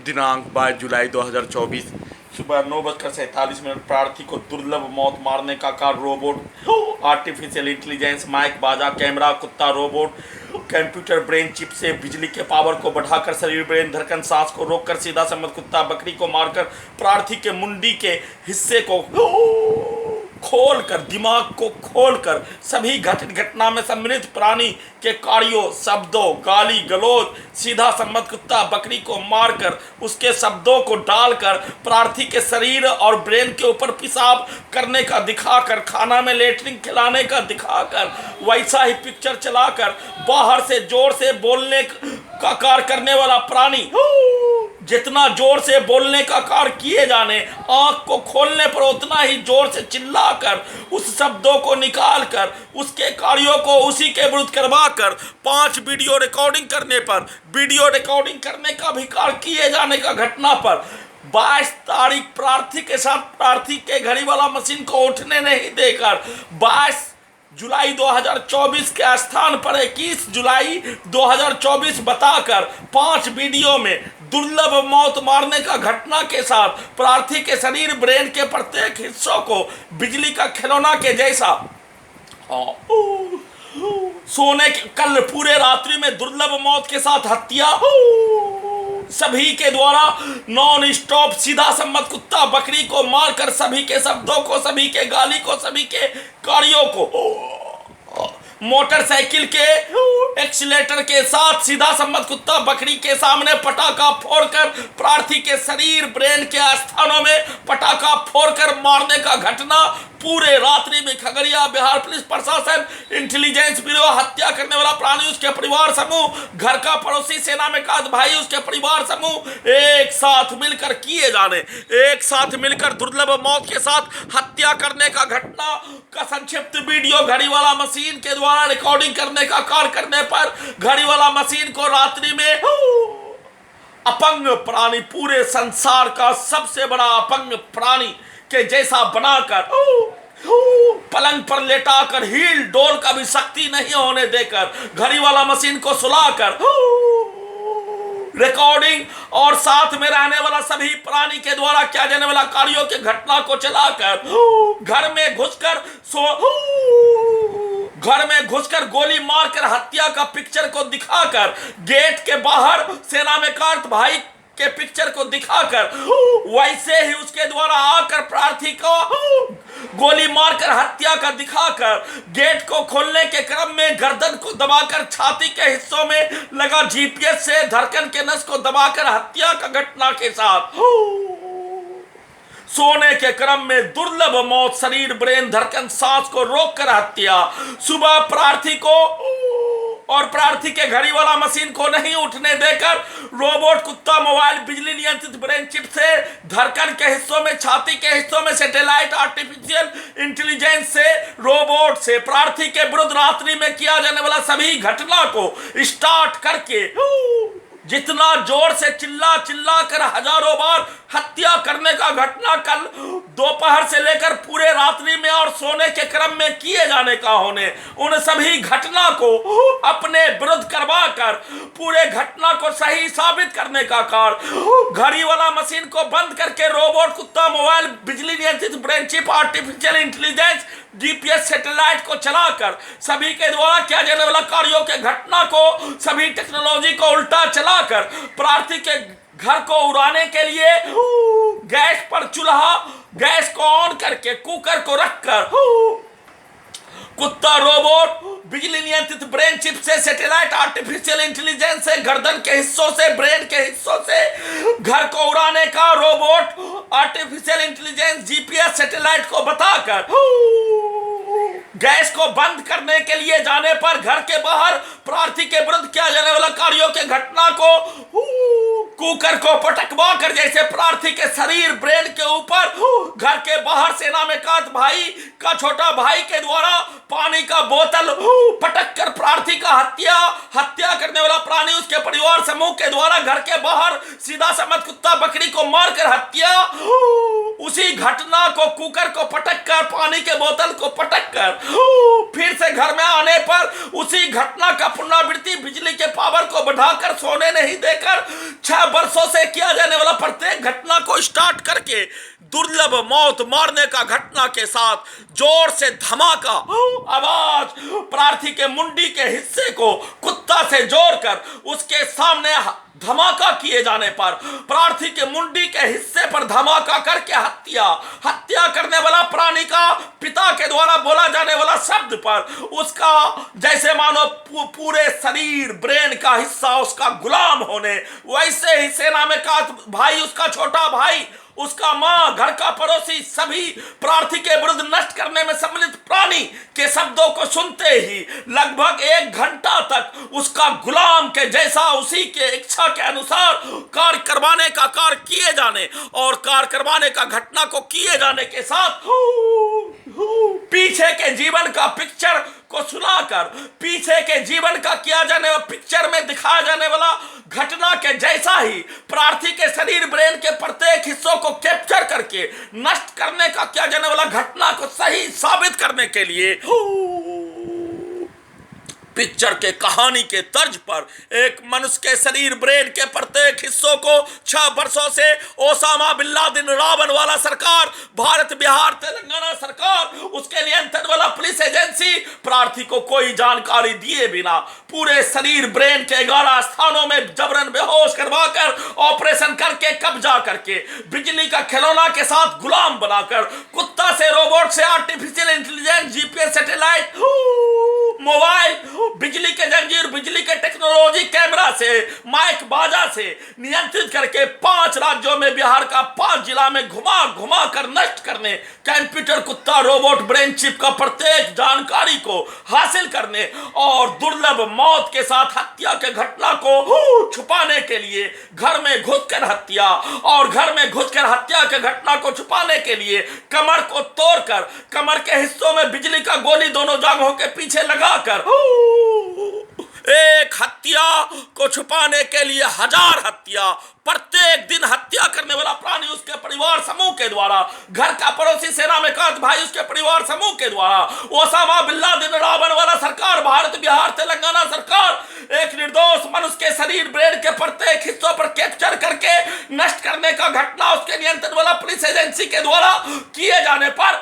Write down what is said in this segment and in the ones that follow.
दिनांक 22 जुलाई 2024 सुबह 9:47 प्रार्थी को दुर्लभ मौत मारने का कारण रोबोट आर्टिफिशियल इंटेलिजेंस माइक बाजा कैमरा कुत्ता रोबोट कंप्यूटर ब्रेन चिप से बिजली के पावर को बढ़ाकर शरीर ब्रेन धड़कन सांस को रोककर सीधा सम्मत कुत्ता बकरी को मारकर प्रार्थी के मुंडी के हिस्से को खोलकर दिमाग को खोलकर सभी घटना में सम्मिलित प्राणी के कार्यों शब्दों गाली गलौज सीधा सम्मत कुत्ता बकरी को मारकर उसके शब्दों को डालकर प्रार्थी के शरीर और ब्रेन के ऊपर पेशाब करने का दिखाकर खाना में लेटरिन खिलाने का दिखाकर वैसा ही पिक्चर चलाकर बाहर से जोर से बोलने का कार्य करने वाला प्राणी जितना जोर से बोलने का कार्य किए जाने आंख को खोलने पर उतना ही जोर से चिल्लाकर उस शब्दों को निकालकर उसके कार्यों को उसी के विरुद्ध करवाकर 5 वीडियो रिकॉर्डिंग करने पर वीडियो रिकॉर्डिंग करने का भी कार्य किए जाने का घटना पर 22 तारीख प्रार्थी के साथ प्रार्थी के घड़ी वाला मशीन को उठने नहीं देकर 22 जुलाई 2024 के स्थान पर 21 जुलाई 2024 बताकर 5 वीडियो में दुर्लभ मौत मारने का घटना के साथ प्रार्थी के शरीर ब्रेन के प्रत्येक हिस्सों को बिजली का खिलौना के जैसा सोने के कल पूरे रात्रि में दुर्लभ मौत के साथ हत्या सभी के द्वारा नॉन स्टॉप सीधा सम्मत कुत्ता बकरी को मारकर सभी के शब्दों को सभी के गाली को सभी के कार्यों को मोटरसाइकिल के एक्सीलेटर के साथ सीधा सम्मत कुत्ता बकरी के सामने पटाखा फोड़कर प्रार्थी के शरीर ब्रेन के स्थानों में पटाखा फोड़कर मारने का घटना पूरे रात्रि में खगड़िया बिहार पुलिस प्रशासन इंटेलिजेंस ब्यूरो हत्या करने वाला प्राणी उसके परिवार समूह घर का पड़ोसी सेना में काद भाई उसके परिवार समूह एक साथ मिलकर किए जाने एक साथ मिलकर दुर्लभ मौत के साथ हत्या करने का घटना का संक्षिप्त वीडियो घड़ी वाला मशीन के द्वारा रिकॉर्डिंग करने का कार्य करने पर घड़ी वाला मशीन को रात्रि में अपंग प्राणी पूरे संसार का सबसे बड़ा अपंग प्राणी के जैसा बनाकर पलंग पर लेटाकर हील डोल का भी शक्ति नहीं होने देकर घड़ी वाला मशीन को सुलाकर रिकॉर्डिंग और साथ में रहने वाला सभी प्राणी के द्वारा किया जाने वाला कार्यों के घटना को चलाकर घर में घुसकर गोली मारकर हत्या का पिक्चर को दिखाकर गेट के बाहर सेना में कार्त भाई के पिक्चर को दिखाकर वैसे ही उसके द्वारा आकर प्रार्थी को गोली मारकर हत्या का दिखाकर गेट को खोलने के क्रम में गर्दन को दबाकर छाती के हिस्सों में लगा जीपीएस से धड़कन के नस को दबाकर हत्या का घटना के साथ सोने के क्रम में दुर्लभ मौत शरीर ब्रेन धड़कन सांस को रोककर हत्या सुबह प्रार्थी को और प्रार्थी के घड़ी वाला मशीन को नहीं उठने देकर रोबोट कुत्ता मोबाइल बिजली नियंत्रित ब्रेन चिप से धड़कन के हिस्सों में छाती के हिस्सों में सैटेलाइट आर्टिफिशियल इंटेलिजेंस से रोबोट से प्रार्थी के विरुद्ध रात्रि में किया जाने वाला सभी घटना को स्टार्ट करके जितना जोर से चिल्ला कर हजारों बार हत्या करने का घटना कल दोपहर से लेकर पूरे रात्रि में और सोने के क्रम में किए जाने का होने उन सभी घटना को अपने विरुद्ध करवा कर पूरे घटना को सही साबित करने का कार्य घड़ी वाला मशीन को बंद करके रोबोट कुत्ता मोबाइल बिजली नियंत्रित brain chip artificial intelligence GPS satellite को चलाकर सभी के द्वारा किया जाने वाला कार्यों के घटना को सभी टेक्नोलॉजी को उल्टा चलाकर प्रार्थी के घर को उड़ाने के लिए गैस पर चूल्हा गैस को ऑन करके कुकर को रखकर कुत्ता रोबोट बिजली नियंत्रित ब्रेन चिप से सैटेलाइट आर्टिफिशियल इंटेलिजेंस से गर्दन के हिस्सों से ब्रेन के हिस्सों से घर को उड़ाने का robot artificial intelligence GPS satellite को बताकर गैस को बंद करने के लिए जाने पर घर के बाहर प्रार्थी के विरुद्ध किया जाने वाला कार्यों के घटना को कुकर को पटकवा कर जैसे प्रार्थी के शरीर ब्रेन के ऊपर घर के बाहर सेना में कात भाई का छोटा भाई के द्वारा पानी का बोतल पटक कर प्रार्थी का हत्या करने वाला प्राणी उसके परिवार समूह के द्वारा घर के बाहर सीधा समझ कुत्ता बकरी को मारकर हत्या, उसी घटना को कुकर को पटक कर, पानी के बोतल को पटक कर फिर से घर में आने पर उसी घटना का पुनरावृत्ति बिजली के पावर को बढ़ाकर, सोने नहीं देकर 6 वर्षों से किया जाने वाला प्रत्येक घटना को स्टार्ट करके दुर्लभ मौत मारने का घटना के साथ जोर से धमाका आवाज, प्रार्थी के मुंडी के हिस्से को कुत्ता से जोड़कर उसके सामने धमाका किए जाने पर, प्रार्थी के मुंडी के हिस्से पर धमाका करके हत्या करने वाला प्राणी का पिता के द्वारा बोला जाने वाला शब्द पर उसका जैसे मानो पूरे शरीर, ब्रेन का हिस्सा उसका गुलाम होने, वैसे ही सेना में का भाई, उसका छोटा भाई, उसका मां, घर का पड़ोसी, सभी प्रार्थी के विरुद्ध नष्ट करने में सम्मिलित प्राणी के शब्दों को सुनते ही लगभग 1 घंटा तक उसका गुलाम के जैसा उसी के इच्छा के अनुसार कार्य करवाने का कार्य किए जाने और कार्य करवाने का घटना को किए जाने के साथ पीछे के जीवन का पिक्चर को सुनाकर, पीछे के जीवन का किया जाने वाला पिक्चर में दिखाया जाने वाला घटना के जैसा ही प्रार्थी के शरीर, ब्रेन के प्रत्येक हिस्सों को कैप्चर करके नष्ट करने का किया जाने वाला घटना को सही साबित करने के लिए पिक्चर के कहानी के तर्ज पर एक मनुष्य के शरीर, ब्रेन के प्रत्येक हिस्सों को 6 वर्षों से ओसामा बिन लादेन, रावण वाला सरकार, भारत, बिहार, तेलंगाना सरकार, उसके नियंत्रण वाला पुलिस एजेंसी प्रार्थी को कोई जानकारी दिए बिना पूरे शरीर, ब्रेन के 11 स्थानों में जबरन बेहोश करवाकर ऑपरेशन करके कब्जा करके बिजली का खिलौना के साथ गुलाम बनाकर, कुत्ता से, रोबोट से, artificial intelligence, GPS, satellite, mobile, बिजली के जंजीर, बिजली के टेक्नोलॉजी, कैमरा से, माइक बाजा से नियंत्रित करके 5 राज्यों में, बिहार का 5 जिला में घुमा कर नष्ट करने, कंप्यूटर, कुत्ता, रोबोट, ब्रेन चिप का प्रत्येक जानकारी को हासिल करने और दुर्लभ मौत के साथ हत्या के घटना को छुपाने के लिए घर में घुसकर हत्या और घर में घुसकर हत्या के घटना को छुपाने के लिए कमर को तोड़कर, कमर के हिस्सों में बिजली का गोली दोनों जांघों के पीछे लगाकर एक हत्या को छुपाने के लिए 1000 हत्या, प्रत्येक दिन हत्या करने वाला प्राणी उसके परिवार समूह के द्वारा, घर का पड़ोसी, सेना में कात भाई उसके परिवार समूह के द्वारा, ओसामा बिन लादेन, रावण वाला सरकार, भारत, बिहार, तेलंगाना सरकार एक निर्दोष मनुष्य के शरीर, ब्रेन के प्रत्येक हिस्सों पर कैप्चर करके नष्ट करने का घटना उसके नियंत्रण वाला पुलिस एजेंसी के द्वारा किए जाने पर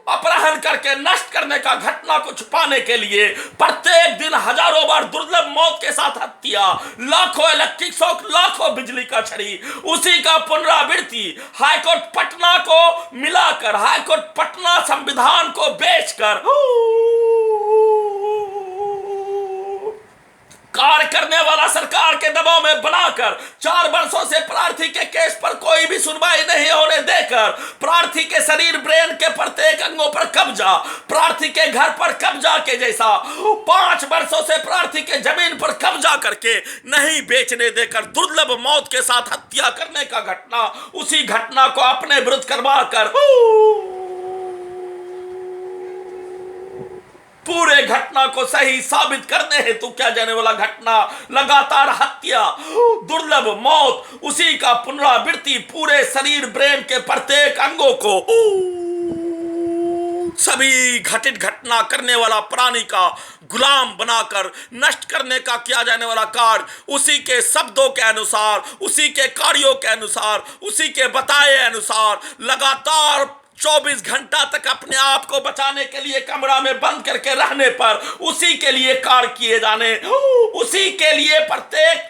अपहरण करके नष्ट करने का घटना को छुपाने के लिए प्रत्येक दिन हजारों बार दुर्लभ मौत के साथ हत्या, लाखों इलेक्ट्रिक शॉक, लाखों बिजली का छड़ी, उसी का पुनरावृत्ति हाईकोर्ट पटना को मिलाकर, हाईकोर्ट पटना संविधान को बेचकर कार्य करने वाला सरकार के दबाव में बनाकर 4 वर्षों से प्रार्थी के केस पर कोई भी सुनवाई नहीं होने देकर प्रार्थी के शरीर, ब्रेन के प्रत्येक अंगों पर कब्जा, प्रार्थी के घर पर कब्जा के जैसा 5 वर्षों से प्रार्थी के जमीन पर कब्जा करके नहीं बेचने देकर दुर्लभ मौत के साथ हत्या करने का घटना, उसी घटना को अपने विरुद्ध करवा कर पूरे घटना को सही साबित करने हेतु क्या जाने वाला घटना, लगातार हत्या, दुर्लभ मौत, उसी का पुनरावृत्ति, पूरे शरीर, ब्रेन के प्रत्येक अंगों को सभी घटित घटना करने वाला प्राणी का गुलाम बनाकर नष्ट करने का किया जाने वाला कार्य, उसी के शब्दों के अनुसार, उसी के कार्यों के अनुसार, उसी के बताए अनुसार लगातार 24 घंटा तक अपने आप को बचाने के लिए कमरा में बंद करके रहने पर उसी के लिए कार्य किए जाने, उसी के लिए प्रत्येक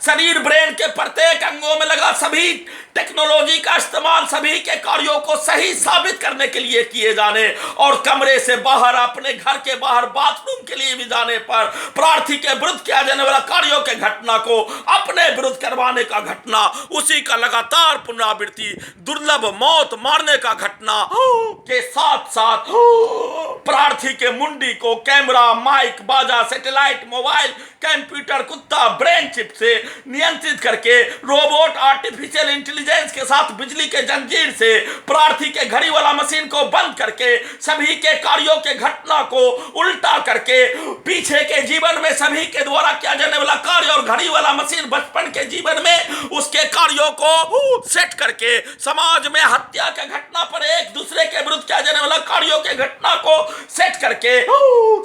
शरीर, ब्रेन के प्रत्येक अंगों में लगा सभी टेक्नोलॉजी का इस्तेमाल सभी के कार्यों को सही साबित करने के लिए किए जाने और कमरे से बाहर, अपने घर के बाहर बाथरूम के लिए भी जाने पर प्रार्थी के विरुद्ध किया जाने वाला कार्यों के घटना को अपने विरुद्ध करवाने का घटना, उसी का लगातार पुनरावृत्ति, दुर्लभ मौत मारने का घटना के साथ साथ प्रार्थी के मुंडी को कैमरा, माइक, बाजा, सैटेलाइट, मोबाइल, कंप्यूटर, कुत्ता, ब्रेन चिप से नियंत्रित करके रोबोट आर्टिफिशियल इंटेलिजेंस के साथ बिजली के जंजीर से प्रार्थी के घड़ी वाला मशीन को बंद करके सभी के कार्यों के घटना को उल्टा करके पीछे के जीवन में सभी के द्वारा किया जाने वाला कार्य और घड़ी वाला मशीन बचपन के जीवन में उसके कार्यों को सेट करके समाज में हत्या के घटना पर एक दूसरे के विरुद्ध किया जाने वाला कार्यों के घटना को सेट करके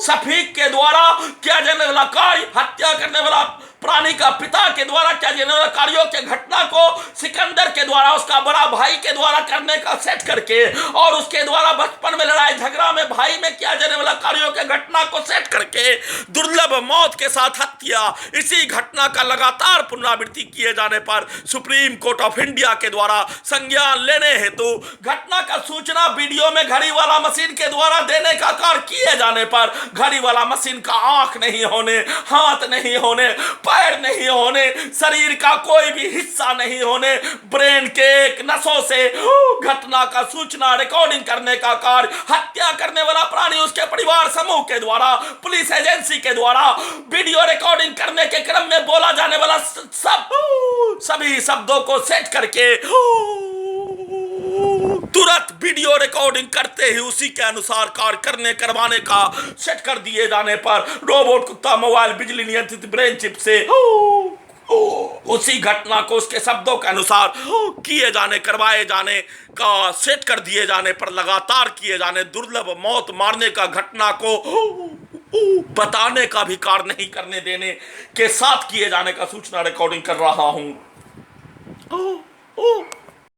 सफीक के द्वारा किया जाने वाला कार्य हत्या करने वाला प्राणी का पिता के द्वारा किया जाने वाला कार्यों के घटना को सिकंदर के द्वारा उसका बड़ा भाई के द्वारा करने का सेट करके और उसके द्वारा बचपन में लड़ाई झगड़ा में भाई में किया जाने वाला कार्यों के घटना को सेट करके दुर्लभ मौत के साथ हत्या इसी घटना का लगातार पुनरावृत्ति किए जाने पर सुप्रीम कोर्ट ऑफ इंडिया के द्वारा संज्ञान लेने हेतु घटना का सूचना वीडियो में घड़ी वाला मशीन के द्वारा देने का कार्य किए जाने पर घड़ी वाला मशीन का आंख नहीं होने, हाथ नहीं होने, पैर नहीं होने, शरीर का कोई भी हिस्सा नहीं होने, ब्रेन के एक नसों से घटना का सूचना रिकॉर्डिंग करने का कार्य हत्या करने वाला प्राणी उसके परिवार समूह के द्वारा पुलिस एजेंसी के द्वारा वीडियो रिकॉर्डिंग करने के क्रम में बोला जाने वाला सभी शब्दों को सेट करके तुरंत वीडियो रिकॉर्डिंग करते ही उसी के अनुसार कार्य करने करवाने का सेट कर दिए जाने पर रोबोट कुत्ता मोबाइल बिजली नियंत्रित ब्रेन चिप से उसी घटना को उसके शब्दों के अनुसार किए जाने करवाए जाने का सेट कर दिए जाने पर लगातार किए जाने दुर्लभ मौत मारने का घटना को बताने का भी कार्य नहीं करने देने के साथ किए जाने का सूचना रिकॉर्डिंग कर रहा हूं।